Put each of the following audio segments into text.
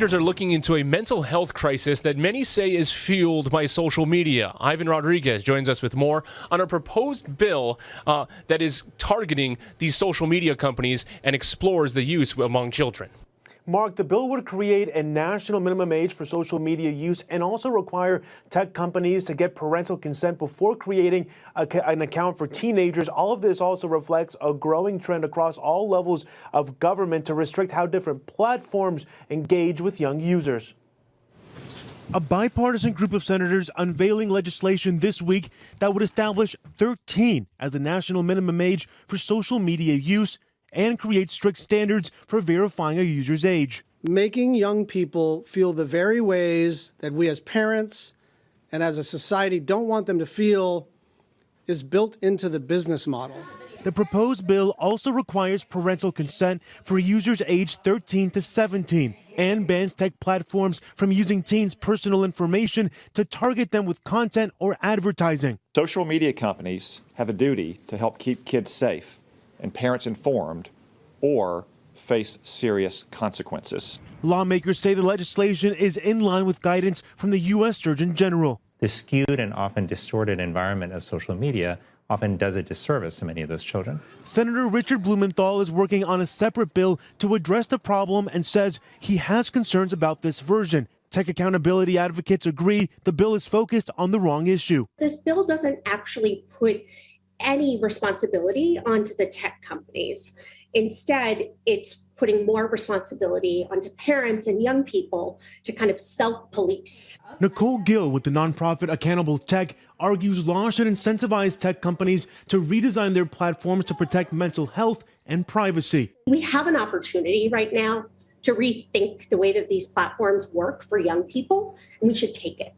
Are looking into a mental health crisis that many say is fueled by social media. Ivan Rodriguez joins us with more on a proposed bill that is targeting these social media companies and explores the use among children. Mark, the bill would create a national minimum age for social media use and also require tech companies to get parental consent before creating an account for teenagers. All of this also reflects a growing trend across all levels of government to restrict how different platforms engage with young users. A bipartisan group of senators unveiling legislation this week that would establish 13 as the national minimum age for social media use and create strict standards for verifying a user's age. Making young people feel the very ways that we as parents and as a society don't want them to feel is built into the business model. The proposed bill also requires parental consent for users aged 13 to 17 and bans tech platforms from using teens' personal information to target them with content or advertising. Social media companies have a duty to help keep kids safe and parents informed, or face serious consequences. Lawmakers say the legislation is in line with guidance from the U.S. Surgeon General. The skewed and often distorted environment of social media often does a disservice to many of those children. Senator Richard Blumenthal is working on a separate bill to address the problem and says he has concerns about this version. Tech accountability advocates agree the bill is focused on the wrong issue. This bill doesn't actually put any responsibility onto the tech companies. Instead, it's putting more responsibility onto parents and young people to kind of self-police. Nicole Gill with the nonprofit Accountable Tech argues law should incentivize tech companies to redesign their platforms to protect mental health and privacy. We have an opportunity right now to rethink the way that these platforms work for young people, and we should take it.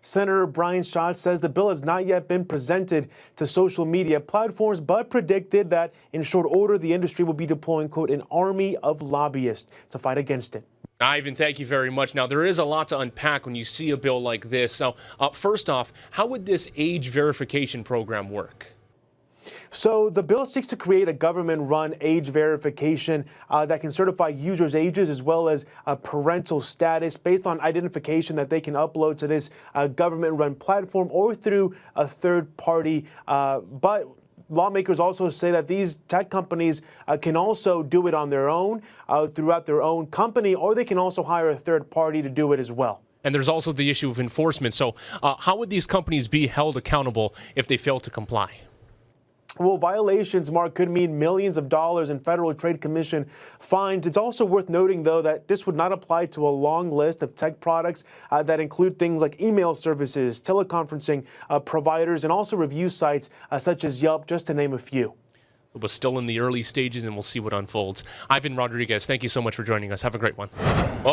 Senator Brian Schatz says the bill has not yet been presented to social media platforms, but predicted that in short order, the industry will be deploying, quote, an army of lobbyists to fight against it. Ivan, thank you very much. Now, there is a lot to unpack when you see a bill like this. Now, first off, how would this age verification program work? So the bill seeks to create a government-run age verification that can certify users' ages as well as parental status based on identification that they can upload to this government-run platform or through a third party. But lawmakers also say that these tech companies can also do it on their own throughout their own company, or they can also hire a third party to do it as well. And there's also the issue of enforcement. So how would these companies be held accountable if they fail to comply? Well, violations, Mark, could mean millions of dollars in Federal Trade Commission fines. It's also worth noting, though, that this would not apply to a long list of tech products that include things like email services, teleconferencing providers, and also review sites such as Yelp, just to name a few. We're still in the early stages, and we'll see what unfolds. Ivan Rodriguez, thank you so much for joining us. Have a great one. Well